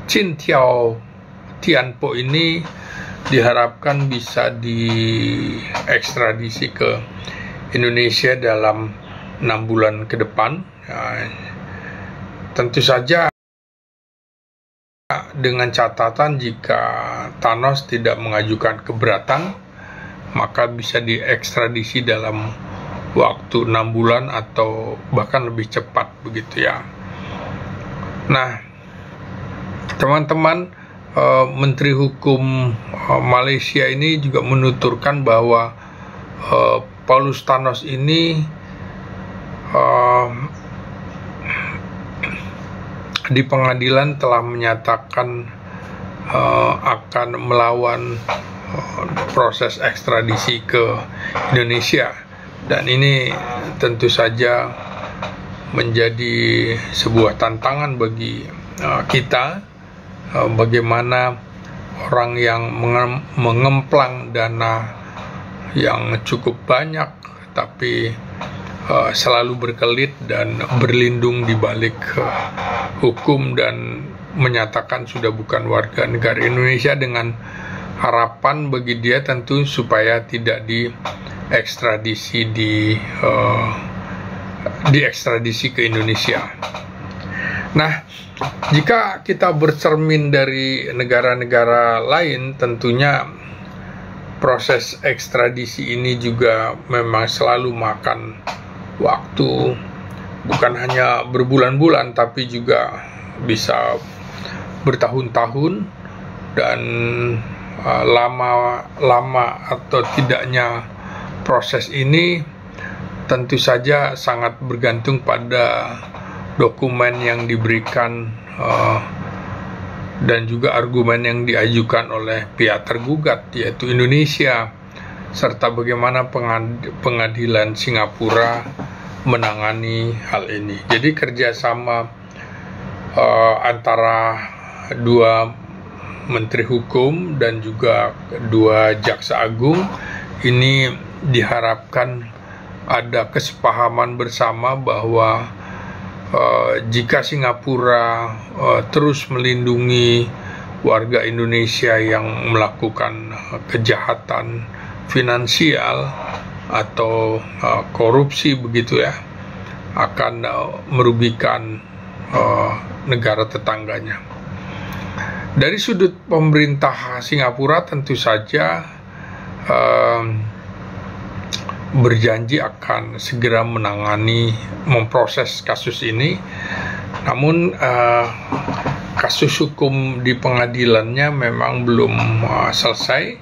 Chin Tianpo ini diharapkan bisa diekstradisi ke Indonesia dalam 6 bulan ke depan. Tentu saja dengan catatan jika Thanos tidak mengajukan keberatan, maka bisa diekstradisi dalam waktu 6 bulan atau bahkan lebih cepat begitu ya. Nah, teman-teman, Menteri Hukum Malaysia ini juga menuturkan bahwa Paulus Thanos ini di pengadilan telah menyatakan akan melawan proses ekstradisi ke Indonesia, dan ini tentu saja menjadi sebuah tantangan bagi kita, bagaimana orang yang mengemplang dana yang cukup banyak tapi selalu berkelit dan berlindung di balik hukum dan menyatakan sudah bukan warga negara Indonesia, dengan harapan bagi dia tentu supaya tidak diekstradisi ke Indonesia. Nah, jika kita bercermin dari negara-negara lain, tentunya proses ekstradisi ini juga memang selalu makan waktu, bukan hanya berbulan-bulan tapi juga bisa bertahun-tahun, dan lama atau tidaknya proses ini tentu saja sangat bergantung pada dokumen yang diberikan dan juga argumen yang diajukan oleh pihak tergugat, yaitu Indonesia, serta bagaimana pengadilan Singapura menangani hal ini. Jadi kerjasama antara dua Menteri Hukum dan juga dua Jaksa Agung ini diharapkan ada kesepahaman bersama bahwa jika Singapura terus melindungi warga Indonesia yang melakukan kejahatan finansial atau korupsi begitu ya, akan merugikan negara tetangganya. Dari sudut pemerintah Singapura tentu saja berjanji akan segera memproses kasus ini. Namun kasus hukum di pengadilannya memang belum selesai,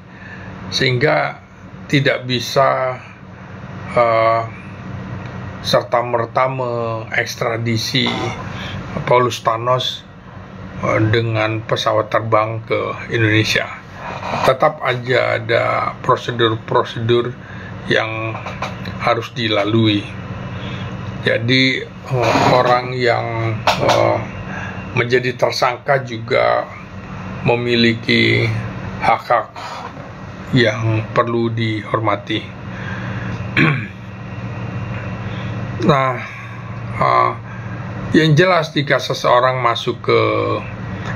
sehingga tidak bisa serta-merta mengekstradisi Paulus Thanos dengan pesawat terbang ke Indonesia. Tetap aja ada prosedur-prosedur yang harus dilalui. Jadi orang yang menjadi tersangka juga memiliki hak-hak yang perlu dihormati. Nah, yang jelas jika seseorang masuk ke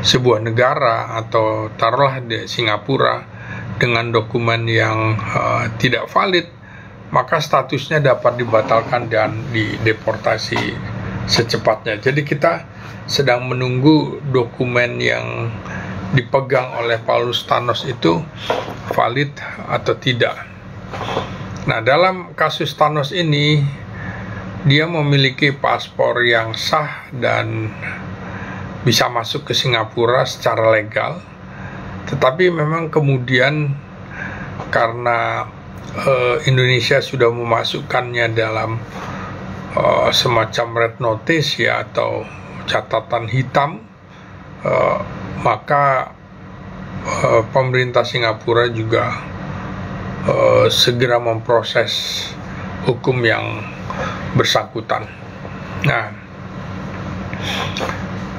sebuah negara atau taruhlah di Singapura dengan dokumen yang tidak valid, maka statusnya dapat dibatalkan dan dideportasi secepatnya. Jadi kita sedang menunggu dokumen yang dipegang oleh Paulus Thanos itu valid atau tidak. Nah, dalam kasus Thanos ini, dia memiliki paspor yang sah dan bisa masuk ke Singapura secara legal. Tetapi memang kemudian karena Indonesia sudah memasukkannya dalam semacam red notice ya, atau catatan hitam, maka pemerintah Singapura juga segera memproses hukum yang bersangkutan. Nah,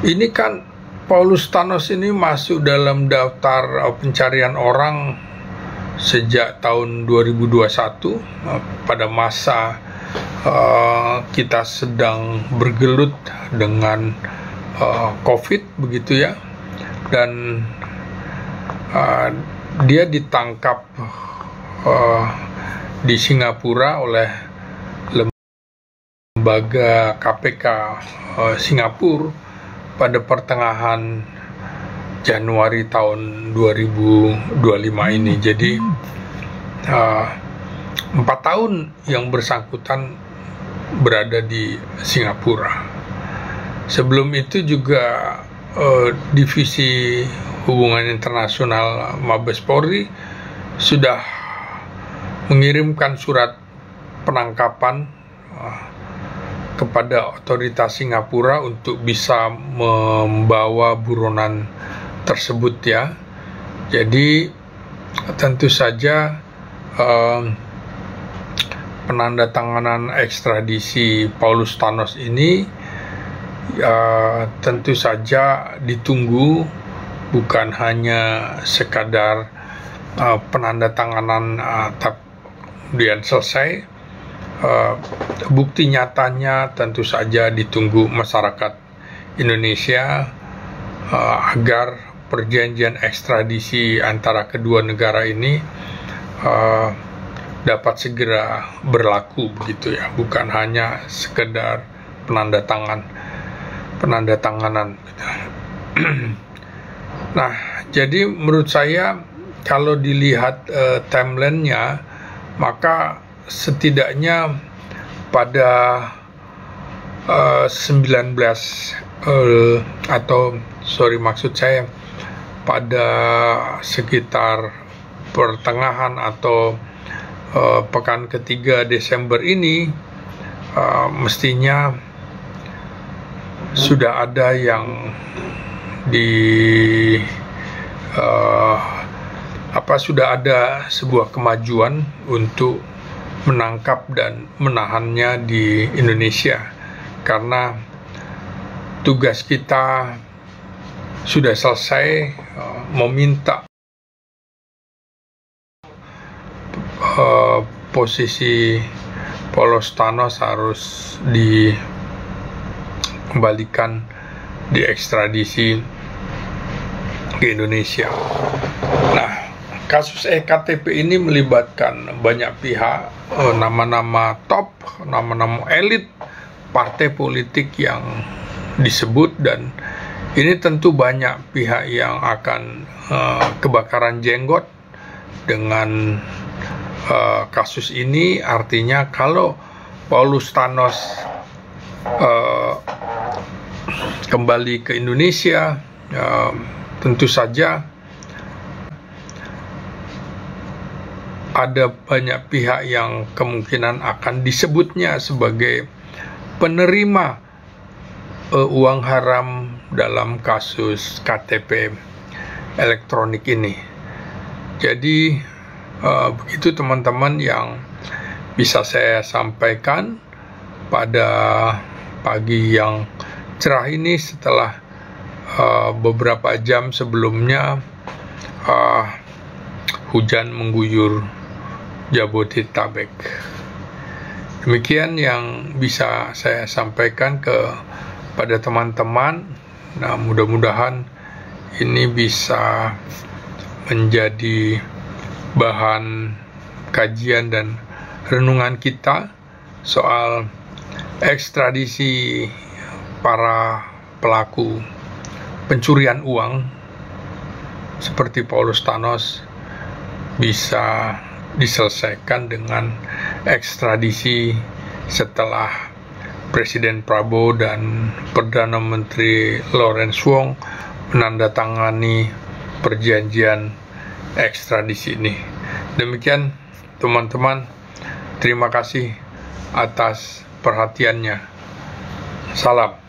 ini kan Paulus Thanos ini masuk dalam daftar pencarian orang sejak tahun 2021 pada masa kita sedang bergelut dengan COVID begitu ya. dan dia ditangkap di Singapura oleh lembaga KPK Singapura pada pertengahan Januari tahun 2025 ini. Jadi 4 tahun yang bersangkutan berada di Singapura. Sebelum itu juga Divisi Hubungan Internasional Mabes Polri sudah mengirimkan surat penangkapan kepada otoritas Singapura untuk bisa membawa buronan tersebut ya. Jadi tentu saja penandatanganan ekstradisi Paulus Thanos ini tentu saja ditunggu, bukan hanya sekadar penandatanganan kemudian selesai. Bukti nyatanya tentu saja ditunggu masyarakat Indonesia agar perjanjian ekstradisi antara kedua negara ini dapat segera berlaku begitu ya, bukan hanya sekedar penandatanganan gitu. Nah, jadi menurut saya kalau dilihat timeline-nya, maka setidaknya pada 19 pada sekitar pertengahan atau pekan ketiga Desember ini mestinya sudah ada yang sudah ada sebuah kemajuan untuk menangkap dan menahannya di Indonesia, karena tugas kita sudah selesai, meminta posisi Paulus Thanos harus dikembalikan, diekstradisi ke Indonesia. Nah, kasus EKTP ini melibatkan banyak pihak, nama-nama top, nama-nama elit partai politik yang disebut, dan ini tentu banyak pihak yang akan kebakaran jenggot dengan kasus ini. Artinya kalau Paulus Thanos kembali ke Indonesia, tentu saja ada banyak pihak yang kemungkinan akan disebutnya sebagai penerima uang haram dalam kasus KTP elektronik ini. Jadi begitu teman-teman yang bisa saya sampaikan pada pagi yang cerah ini setelah beberapa jam sebelumnya hujan mengguyur Jabodetabek. Demikian yang bisa saya sampaikan kepada teman-teman. Nah, mudah-mudahan ini bisa menjadi bahan kajian dan renungan kita soal ekstradisi para pelaku pencurian uang seperti Paulus Thanos bisa diselesaikan dengan ekstradisi setelah Presiden Prabowo dan Perdana Menteri Lawrence Wong menandatangani perjanjian ekstradisi ini. Demikian teman-teman, terima kasih atas perhatiannya. Salam.